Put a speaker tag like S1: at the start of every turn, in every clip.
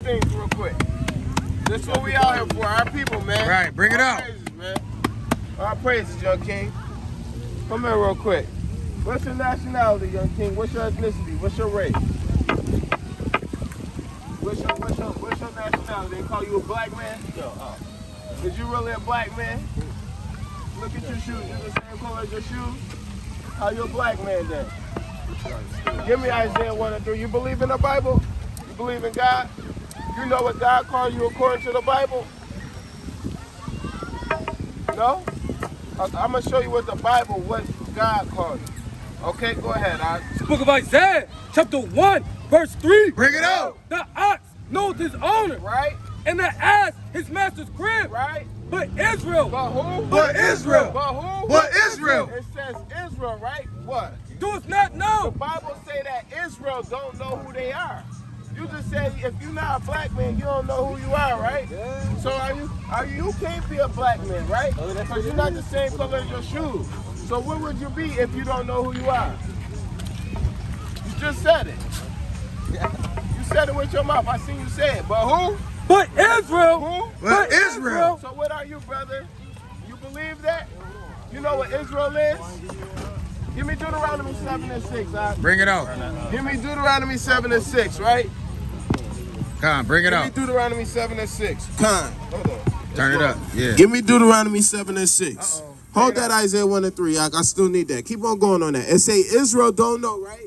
S1: things real quick. This is what we out here for, our people, man.
S2: Right, bring it out.
S1: Praises, man. Our praises, young king. Come here real quick. What's your nationality, young king? What's your ethnicity? What's your race? What's your nationality? They call you a black man? No. Is you really a black man? Look at your shoes. You the same color as your shoes? How you a black man then? Give me Isaiah 1 and 3. You believe in the Bible? You believe in God? You know what God called you according to the Bible? No? I'm going to show you what God called you. Okay, go ahead.
S3: The book of Isaiah, chapter 1, verse 3.
S2: Bring it out.
S3: The ox knows his owner.
S1: Right?
S3: And the ass his master's crib.
S1: Right?
S3: But Israel.
S1: But who?
S2: But Israel.
S1: But who?
S2: But Israel.
S1: It says Israel, right? What?
S3: Does not know.
S1: The Bible say that Israel don't know who they are. You just say if you're not a black man, you don't know who you are, right? Yeah. So you can't be a black man, right? Because you're not the same color as your shoes. So what would you be if you don't know who you are? You just said it. You said it with your mouth. I seen you say it. But who?
S3: But Israel.
S1: Who?
S2: But Israel.
S1: So what are you, brother? You believe that? You know what Israel is? Give me Deuteronomy 7 and 6.
S2: Bring it out.
S1: Give me Deuteronomy 7 and 6, right?
S2: Come on, bring it out.
S1: Give me Deuteronomy 7 and 6. Con. Hold on.
S2: Turn it up. Yeah.
S1: Give me Deuteronomy 7 and 6. Hold that Isaiah 1 and 3. I still need that. Keep on going on that. And say Israel don't know, right?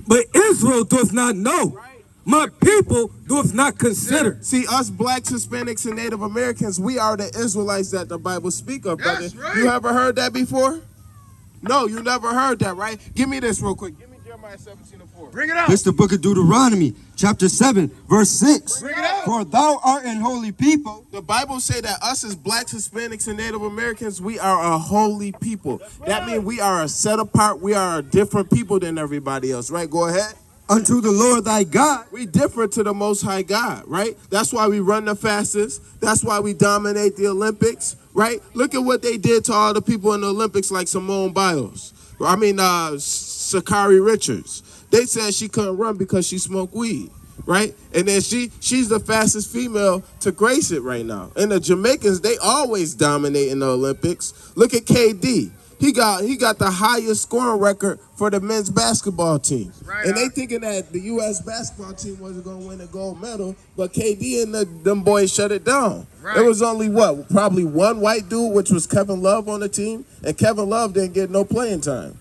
S3: But Israel does not know.
S1: Right.
S3: My people does not consider.
S1: See, us blacks, Hispanics, and Native Americans, we are the Israelites that the Bible speak of, brother.
S2: Yes, right.
S1: You ever heard that before? No, you never heard that, right? Give me this real quick. Give me Jeremiah 17 and 4.
S2: Bring it out.
S4: This is the book of Deuteronomy, chapter 7, verse 6.
S1: Bring it out.
S4: For thou art an holy people.
S1: The Bible say that us as blacks, Hispanics, and Native Americans, we are a holy people. That means we are a set apart, we are a different people than everybody else, right? Go ahead.
S4: Unto the Lord thy God.
S1: We different to the Most High God, right? That's why we run the fastest. That's why we dominate the Olympics, right? Look at what they did to all the people in the Olympics like Simone Biles. Sakari Richards. They said she couldn't run because she smoked weed, right? And then she's the fastest female to grace it right now. And the Jamaicans, they always dominate in the Olympics. Look at KD. He got the highest scoring record for the men's basketball team. Right, and they thinking that the U.S. basketball team wasn't going to win a gold medal, but KD and them boys shut it down. Right. It was only, probably one white dude, which was Kevin Love on the team, and Kevin Love didn't get no playing time.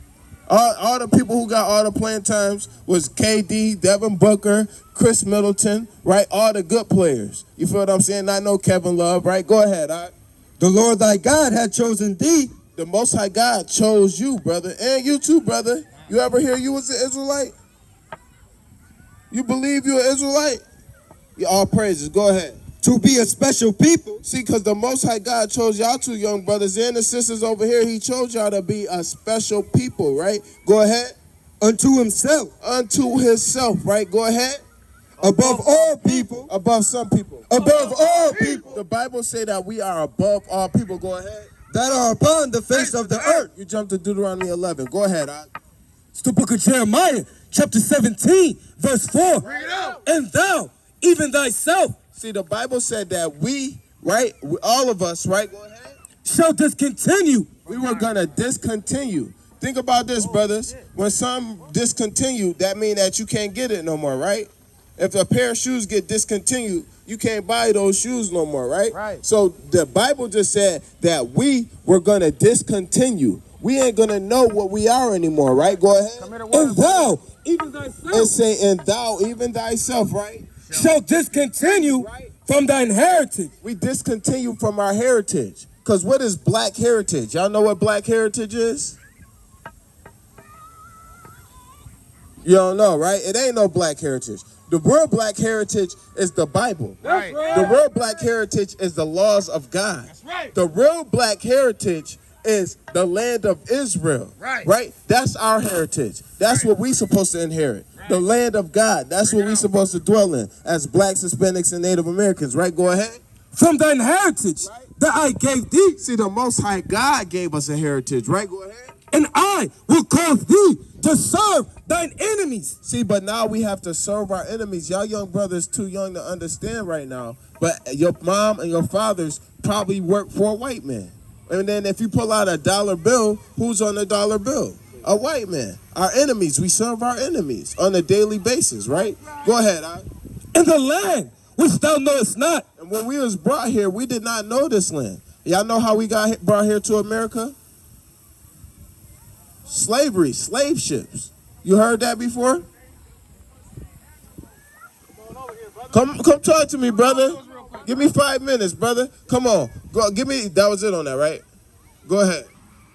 S1: All the people who got all the playing times was KD, Devin Booker, Chris Middleton, right? All the good players. You feel what I'm saying? Not no Kevin Love, right? Go ahead, all right?
S4: The Lord thy God had chosen thee.
S1: The Most High God chose you, brother, and you too, brother. You ever hear you was an Israelite? You believe you're an Israelite? Yeah, all praises. Go ahead.
S4: To be a special people.
S1: See, because the Most High God chose y'all two young brothers and the sisters over here. He chose y'all to be a special people, right? Go ahead.
S4: Unto himself.
S1: Unto himself, right? Go ahead.
S4: Above all people.
S1: Above some people.
S4: Above all people.
S1: The Bible say that we are above all people. Go ahead.
S4: That are upon the face of the earth.
S1: You jumped to Deuteronomy 11. Go ahead.
S3: It's the book of Jeremiah, chapter 17, verse 4.
S2: Bring it out.
S3: And thou, even thyself.
S1: See, the Bible said that we, right, all of us, right, go ahead,
S3: shall discontinue.
S1: We were going to discontinue. Think about this, brothers. When some discontinue, that means that you can't get it no more, right? If a pair of shoes get discontinued, you can't buy those shoes no more, right? Right. So the Bible just said that we were going to discontinue. We ain't going to know what we are anymore, right? Go ahead.
S3: And thou, even thyself.
S1: And say, and thou, even thyself, right?
S3: Shall discontinue from thine heritage.
S1: We discontinue from our heritage. Because what is black heritage? Y'all know what black heritage is? You don't know, right? It ain't no black heritage. The real black heritage is the Bible.
S3: That's right.
S1: The real black heritage is the laws of God.
S3: That's right.
S1: The real black heritage is the land of Israel. Right? That's our heritage. That's what we supposed to inherit. The land of God. That's what we supposed to dwell in as blacks, Hispanics, and Native Americans. Right? Go ahead.
S3: From thine heritage that I gave thee.
S1: See, the Most High God gave us a heritage. Right? Go ahead.
S3: And I will cause thee to serve thine enemies.
S1: See, but now we have to serve our enemies. Y'all young brothers too young to understand right now. But your mom and your fathers probably work for a white man. And then if you pull out a dollar bill, who's on the dollar bill? A white man. Our enemies. We serve our enemies on a daily basis, right? Go ahead.
S3: In the land which thou knowest not.
S1: And when we was brought here, we did not know this land. Y'all know how we got brought here to America? Slavery, slave ships. You heard that before? Come talk to me, brother. Give me 5 minutes, brother. Come on. Go, give me, that was it on that, right? Go ahead.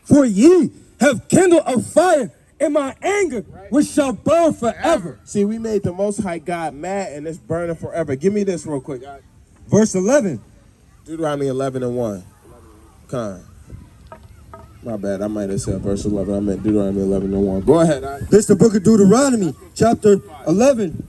S3: For ye have kindled a fire in my anger, which shall burn forever.
S1: See, we made the Most High God mad, and it's burning forever. Give me this real quick.
S4: Verse 11.
S1: Deuteronomy 11:1. Con. My bad. I might have said verse 11. I meant Deuteronomy 11:1. Go ahead.
S4: This is the book of Deuteronomy, chapter 11,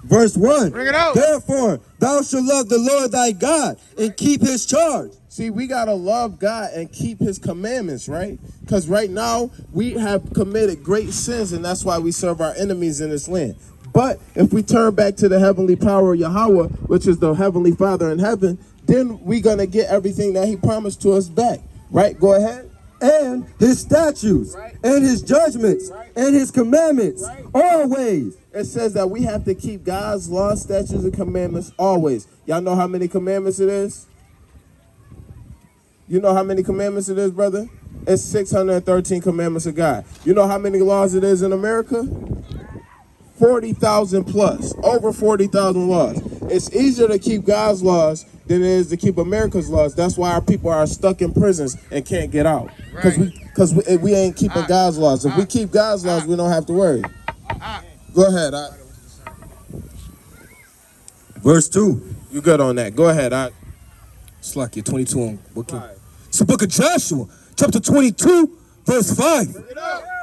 S4: verse 1.
S2: Bring it out.
S4: Therefore, thou shalt love the Lord thy God and keep his charge.
S1: See, we got to love God and keep his commandments, right? Because right now, we have committed great sins, and that's why we serve our enemies in this land. But if we turn back to the heavenly power of Yahweh, which is the heavenly Father in heaven, then we're going to get everything that he promised to us back, right? Go ahead.
S4: And his statutes, and his judgments, and his commandments, always.
S1: It says that we have to keep God's laws, statutes, and commandments always. Y'all know how many commandments it is? You know how many commandments it is, brother? It's 613 commandments of God. You know how many laws it is in America? 40,000 plus. Over 40,000 laws. It's easier to keep God's laws than it is to keep America's laws. That's why our people are stuck in prisons and can't get out. Because we ain't keeping God's laws. If we keep God's laws, we don't have to worry. Go ahead.
S4: Verse 2.
S1: You good on that. Go ahead.
S3: Slakia 22 on Wicked. It's the book of Joshua, chapter 22, verse 5.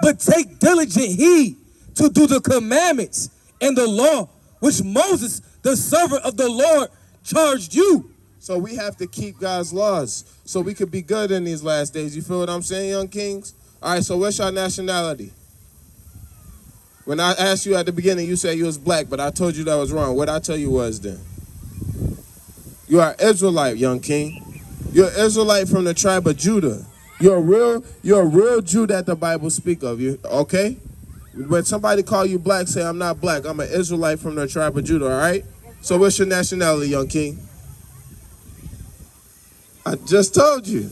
S3: But take diligent heed to do the commandments and the law which Moses, the servant of the Lord, charged you.
S1: So we have to keep God's laws so we could be good in these last days. You feel what I'm saying, young kings? All right, so what's your nationality? When I asked you at the beginning, you said you was black, but I told you that was wrong. What I tell you was then? You are Israelite, young king. You're Israelite from the tribe of Judah. You're a real Jew that the Bible speak of. You okay? When somebody call you black, say I'm not black. I'm an Israelite from the tribe of Judah. All right. So what's your nationality, young king? I just told you.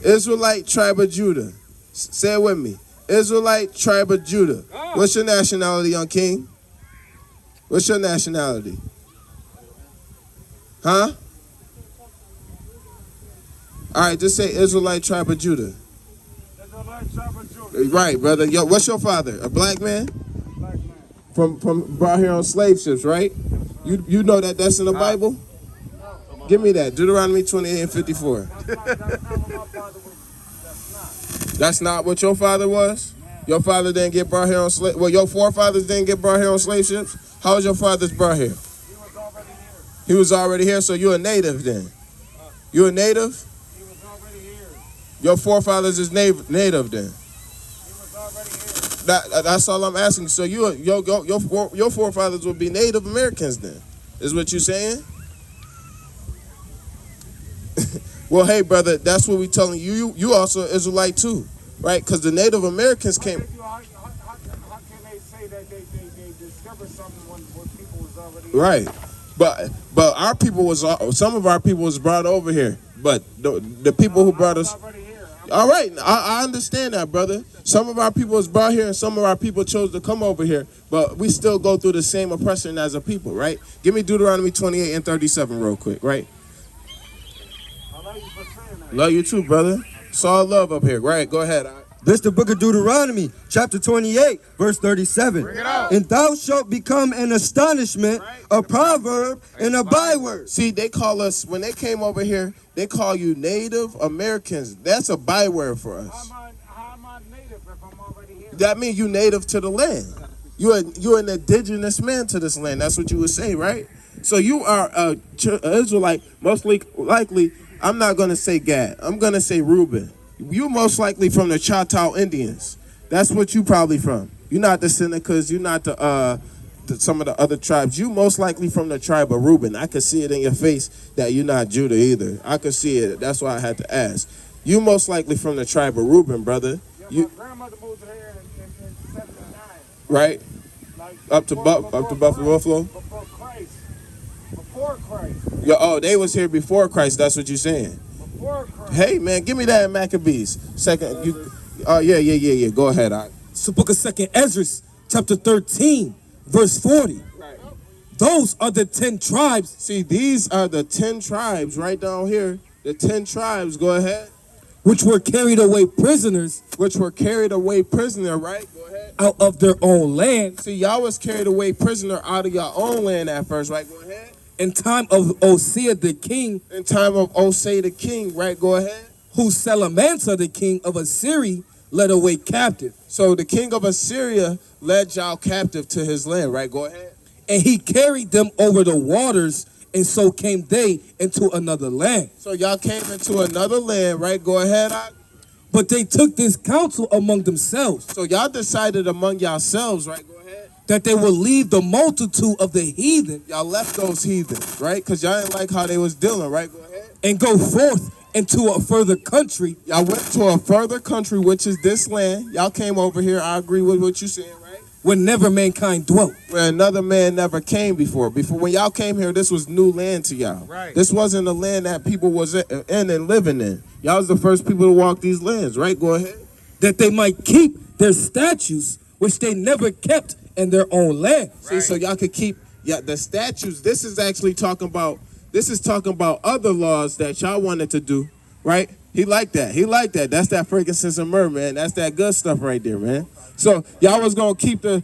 S1: Israelite, tribe of Judah. Say it with me. Israelite, tribe of Judah. What's your nationality, young king? What's your nationality? Huh? All right, just say Israelite, tribe of Judah.
S5: Israelite, tribe of Judah.
S1: Right, brother. Yo, what's your father? A black man?
S5: Black man.
S1: From brought here on slave ships, right? You know that's in the Bible? Give me that. Deuteronomy 28:54. That's not what your father was? Your father didn't get brought here on slave. Well, your forefathers didn't get brought here on slave ships? How was your father's brought here?
S5: He was already here.
S1: He was already here, so you're a native then. You a native?
S5: He was already here.
S1: Your forefathers is native then.
S5: He was already here.
S1: That's all I'm asking. So your forefathers would be Native Americans then, is what you're saying? Well, hey, brother, that's what we're telling you. You also an Israelite too, right? Because the Native Americans came.
S5: How can they say that they discovered something when people was already here?
S1: Right, but our people was, some of our people was brought over here, but the people who brought us.
S5: Already here.
S1: All right, I understand that, brother. Some of our people was brought here and some of our people chose to come over here, but we still go through the same oppression as a people, right? Give me Deuteronomy 28:37 real quick, right?
S5: I love you for saying that.
S1: Love you too, brother. It's all love up here, right? Go ahead.
S4: This is the book of Deuteronomy, chapter 28, verse 37.
S2: Bring it out.
S4: And thou shalt become an astonishment, a proverb, and a byword.
S1: See, they call us, when they came over here, they call you Native Americans. That's a byword for us.
S5: How am I native if I'm already here?
S1: That means you native to the land. You're an indigenous man to this land. That's what you would say, right? So you are an Israelite, most likely, I'm not going to say Gad. I'm going to say Reuben. You most likely from the Choctaw Indians. That's what you probably from. You're not descendant because you're not some of the other tribes. You most likely from the tribe of Reuben. I could see it in your face that you're not Judah either. I could see it. That's why I had to ask. You most likely from the tribe of Reuben, brother.
S5: Yeah, my grandmother moved here in 79.
S1: Right?
S5: Like,
S1: Up to Buffalo?
S5: Before Christ. Before Christ.
S1: Yeah, oh, they was here before Christ. That's what you're saying.
S5: Before Christ.
S1: Hey, man, give me that in Maccabees. Second, yeah. Go ahead.
S3: It's the book of 2nd Ezra, chapter 13, verse 40.
S1: Right.
S3: Those are the 10 tribes.
S1: See, these are the 10 tribes right down here. The 10 tribes, go ahead.
S3: Which were carried away prisoners.
S1: Which were carried away prisoner, right? Go ahead.
S3: Out of their own land.
S1: See, y'all was carried away prisoner out of your own land at first, right? Go ahead.
S3: In time of Osea the king.
S1: In time of Osea the king, right? Go ahead.
S3: Who Salamanca the king of Assyria led away captive.
S1: So the king of Assyria led y'all captive to his land, right? Go ahead.
S3: And he carried them over the waters, and so came they into another land.
S1: So y'all came into another land, right? Go ahead.
S3: But they took this counsel among themselves.
S1: So y'all decided among yourselves, right? Go ahead.
S3: That they will leave the multitude of the heathen.
S1: Y'all left those heathens, right? Because y'all didn't like how they was dealing, right? Go ahead.
S3: And go forth into a further country.
S1: Y'all went to a further country, which is this land. Y'all came over here. I agree with what you're saying, right?
S3: Where never mankind dwelt.
S1: Where another man never came before. Before, when y'all came here, this was new land to y'all.
S2: Right.
S1: This wasn't a land that people was in and living in. Y'all was the first people to walk these lands, right? Go ahead.
S3: That they might keep their statutes, which they never kept in their own land.
S1: Right. See, so y'all could keep the statutes. This is actually talking about other laws that y'all wanted to do, right? He liked that. That's that frankincense and myrrh, man. That's that good stuff right there, man. So y'all was gonna keep the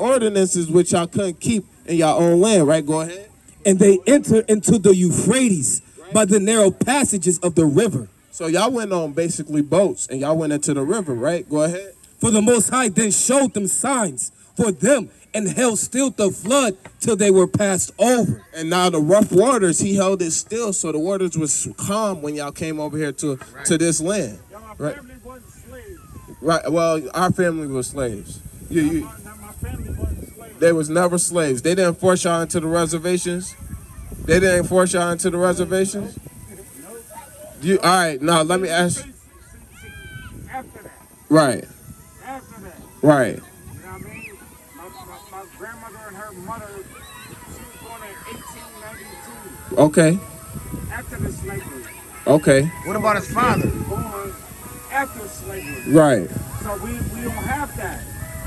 S1: ordinances which y'all couldn't keep in y'all own land, right? Go ahead.
S3: And they entered into the Euphrates by the narrow passages of the river.
S1: So y'all went on basically boats and y'all went into the river, right? Go ahead.
S3: For the Most High then showed them signs for them and held still the flood till they were passed over.
S1: And now the rough waters, he held it still, so the waters was calm when y'all came over here to this land.
S5: Yeah, my
S1: Right.
S5: family wasn't slaves.
S1: Right. Well, our family was slaves.
S5: My family wasn't slaves.
S1: They was never slaves. They didn't force y'all into the reservations. All right. Now let me ask.
S5: After that.
S1: Right.
S5: After that.
S1: Right.
S5: You know what I mean? My grandmother and her mother, she was born in 1892.
S1: Okay.
S5: After the slavery.
S1: Okay.
S2: What about his father?
S5: Born after slavery.
S1: Right.
S5: So we don't have that.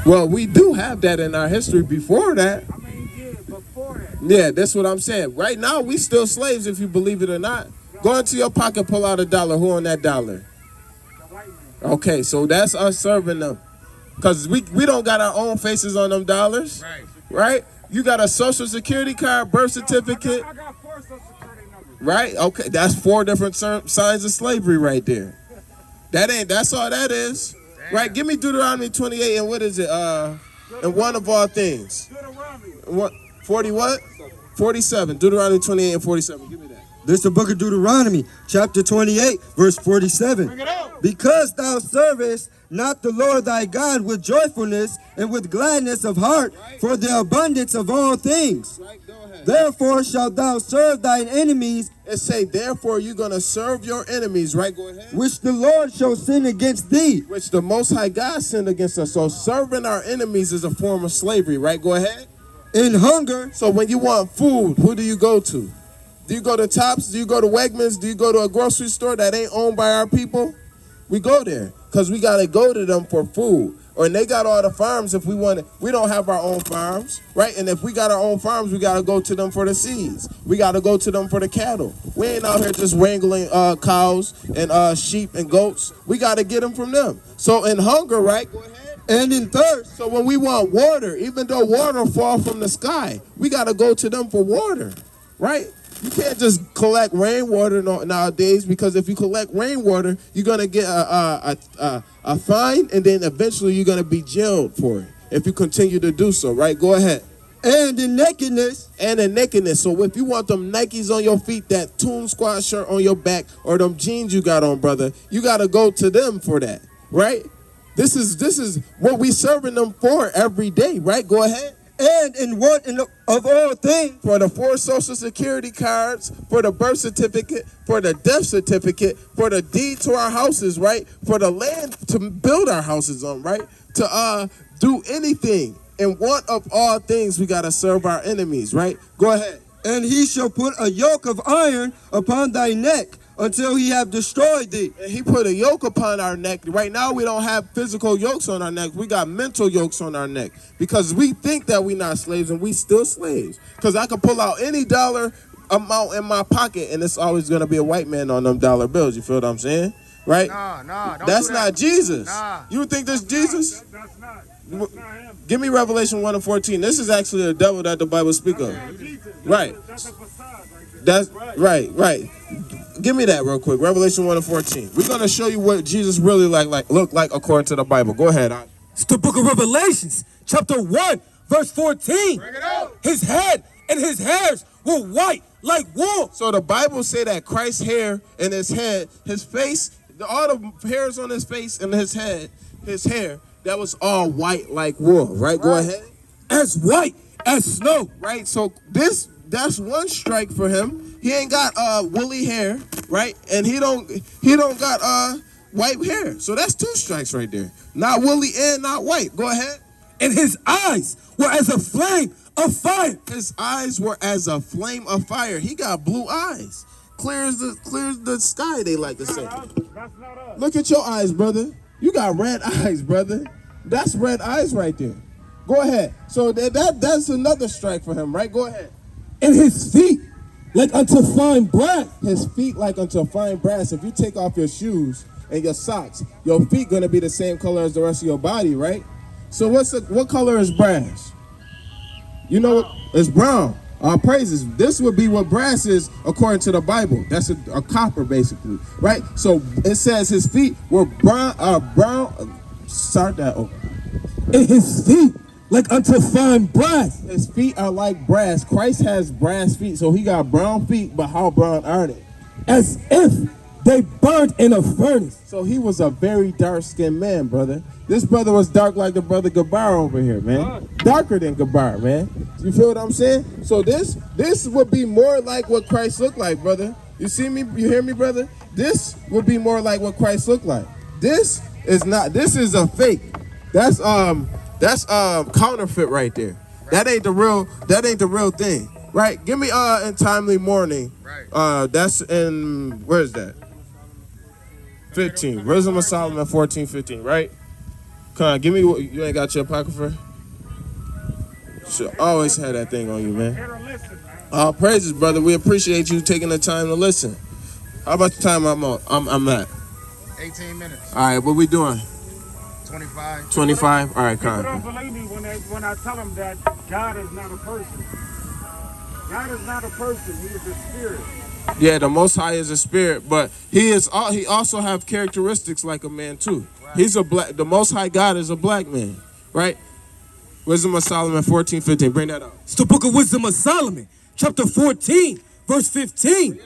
S1: Well, we do have that in our history before that.
S5: I mean, yeah, before that.
S1: Yeah, that's what I'm saying. Right now, we still slaves if you believe it or not. Go into your pocket, pull out $1. Who on that dollar?
S5: The white man.
S1: Okay, so that's us serving them. Because we don't got our own faces on them dollars.
S2: Right.
S1: Right? You got a social security card, birth certificate.
S5: I got 4 social security numbers.
S1: Right? Okay, that's 4 different signs of slavery right there. That's all that is.
S2: Damn.
S1: Right? Give me Deuteronomy 28 and what is it? And one of all things.
S5: Deuteronomy.
S1: 40 what? 47. Deuteronomy 28 and 47. Give me that.
S4: This is the book of Deuteronomy, chapter 28, verse 47.
S5: Bring it out.
S4: Because thou servest not the Lord thy God with joyfulness and with gladness of heart for the abundance of all things.
S1: Right? Go ahead.
S4: Therefore shalt thou serve thine enemies,
S1: It say, therefore you're going to serve your enemies. Right? Go ahead.
S4: which the Lord shall send against thee.
S1: Which the Most High God sinned against us. So serving our enemies is a form of slavery. Right? Go ahead.
S4: In hunger,
S1: So when you want food, who do you go to? Do you go to Tops? Do you go to Wegmans? Do you go to a grocery store that ain't owned by our people? We go there because we got to go to them for food. Or they got all the farms if we want it. We don't have our own farms, right? And if we got our own farms, we got to go to them for the seeds. We got to go to them for the cattle. We ain't out here just wrangling cows and sheep and goats. We got to get them from them. So in hunger, right? Go ahead.
S4: and in thirst,
S1: So when we want water, even though water fall from the sky, we got to go to them for water, right? You can't just collect rainwater nowadays, because if you collect rainwater, you're going to get a fine, and then eventually you're going to be jailed for it if you continue to do so, right? Go ahead.
S4: and in nakedness,
S1: And in nakedness. So if you want them Nikes on your feet, that Toon Squad shirt on your back, or them jeans you got on, brother, you got to go to them for that, right? This is what we serving them for every day, right? Go ahead.
S4: And in what of all things,
S1: For the 4 social security cards, for the birth certificate, for the death certificate, for the deed to our houses, right? For the land to build our houses on, right? To do anything. And what of all things we gotta serve our enemies, right? Go ahead.
S4: and he shall put a yoke of iron upon thy neck until he have destroyed thee.
S1: And he put a yoke upon our neck. Right now we don't have physical yokes on our neck. We got mental yokes on our neck. Because we think that we not slaves and we still slaves. Because I can pull out any dollar amount in my pocket and it's always going to be a white man on them dollar bills. You feel what I'm saying? Right?
S2: Nah, don't
S1: That's
S2: do that.
S1: not Jesus.
S2: Nah.
S1: You think this Jesus?
S5: That's not him.
S1: Give me Revelation 1 and 14. This is actually the devil that the Bible speak of.
S5: That's Jesus.
S1: Right.
S5: That's a facade right there.
S1: That's right. Give me that real quick. Revelation 1 and 14. We're gonna show you what Jesus really look like according to the Bible. Go ahead.
S3: It's the book of Revelations, chapter 1, verse 14.
S2: Bring it out.
S3: His head and his hairs were white like wool.
S1: So the Bible say that Christ's hair and his head, his face, all the hairs on his face and his head, his hair, that was all white like wool. Right? Go ahead.
S3: As white as snow.
S1: Right. So that's one strike for him. He ain't got woolly hair, right? And he don't got white hair. So that's 2 strikes right there. Not woolly and not white. Go ahead.
S3: And his eyes were as a flame of fire.
S1: His eyes were as a flame of fire. He got blue eyes. Clear as the sky, they like to say.
S5: That's not us.
S1: Look at your eyes, brother. You got red eyes, brother. That's red eyes right there. Go ahead. So that's another strike for him, right? Go ahead.
S3: And his feet like unto fine brass.
S1: His feet like unto fine brass. If you take off your shoes and your socks, your feet gonna be the same color as the rest of your body, right? So what color is brass? You know what? It's brown. Our praises. This would be what brass is according to the Bible. That's a copper, basically, right? So it says his feet were brown. Start that over.
S3: And his feet like unto fine brass.
S1: His feet are like brass. Christ has brass feet, so he got brown feet, but how brown are they?
S3: As if they burned in a furnace.
S1: So he was a very dark-skinned man, brother. This brother was dark like the brother Gabar over here, man. Darker than Gabar, man. You feel what I'm saying? So this would be more like what Christ looked like, brother. You see me? You hear me, brother? This would be more like what Christ looked like. This is not. This is a fake. That's counterfeit right there. That ain't the real thing, right? Give me in timely morning.
S2: Right.
S1: That's in, where is that? 15. Wisdom of Solomon 14:15, right? Come on, give me what you ain't got your apocrypha. Should always have that thing on you, man.
S5: Here to listen, man.
S1: All praises, brother. We appreciate you taking the time to listen. How about the time I'm at?
S2: 18 minutes.
S1: All right, what we doing?
S2: 25.
S1: 25. All right,
S5: People
S1: come
S5: don't
S1: on.
S5: believe me when I tell them that God is not a person. God is not a person. He is a spirit.
S1: Yeah, the Most High is a spirit, but he also have characteristics like a man too. He's a black. The Most High God is a black man, right? Wisdom of Solomon 14:15. Bring that up.
S3: It's the book of Wisdom of Solomon, chapter 14, verse 15.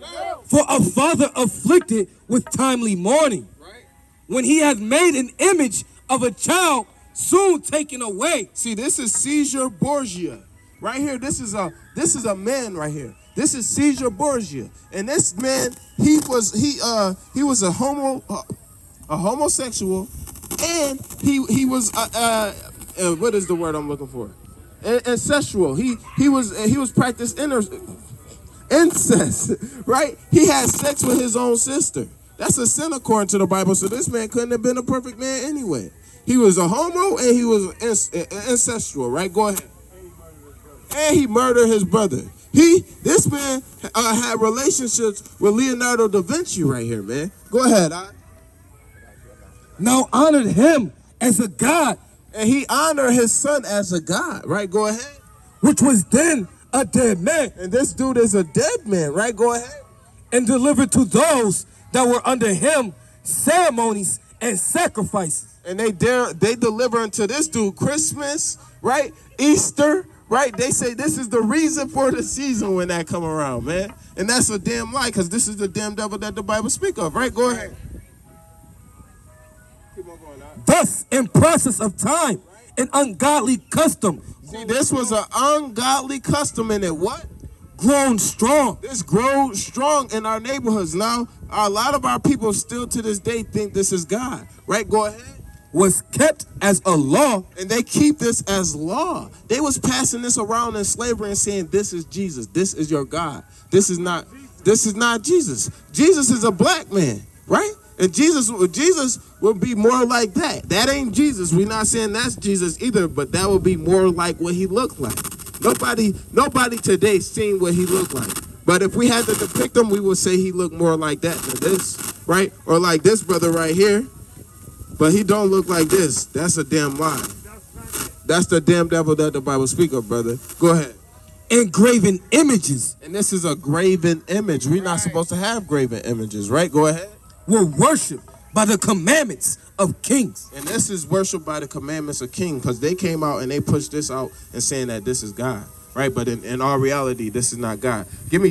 S3: For a father afflicted with timely mourning, when he has made an image of a child soon taken away.
S1: See, this is Caesar Borgia, right here. This is a man right here. This is Caesar Borgia, and this man he was a homosexual, and he was what is the word I'm looking for? Incestual. He was practiced incest, right? He had sex with his own sister. That's a sin according to the Bible. So this man couldn't have been a perfect man anyway. He was a homo and he was incestual, right? Go ahead. And he murdered his brother. This man had relationships with Leonardo da Vinci right here, man. Go ahead.
S3: Now honored him as a god,
S1: And he honored his son as a god, right? Go ahead.
S3: which was then a dead man,
S1: And this dude is a dead man, right? Go ahead.
S3: and delivered to those that were under him ceremonies and sacrifices.
S1: And they deliver unto this dude Christmas, right? Easter, right? They say this is the reason for the season when that come around, man. And that's a damn lie, because this is the damn devil that the Bible speak of, right? Go ahead. on going, Doc.
S3: Thus, in process of time, an ungodly custom
S1: See, this was an ungodly custom in it. What?
S3: grown strong.
S1: This grows strong in our neighborhoods. Now, a lot of our people still to this day think this is God. Right? Go ahead.
S3: Was kept as a law.
S1: And they keep this as law. They was passing this around in slavery and saying, this is Jesus. This is your God. This is not Jesus. Jesus is a black man, right? And Jesus will be more like that. That ain't Jesus. We're not saying that's Jesus either, but that will be more like what he looked like. Nobody today seen what he looked like. But if we had to depict him, we would say he looked more like that than this, right? Or like this brother right here. But he don't look like this. That's a damn lie. That's the damn devil that the Bible speak of, brother. Go ahead.
S3: Engraven images
S1: And this is a graven image. We're not supposed to have graven images, right? Go ahead.
S3: were worshipped by the commandments of kings.
S1: And this is worshiped by the commandments of king, because they came out and they pushed this out and saying that this is God, right? But in all reality, this is not God. Give me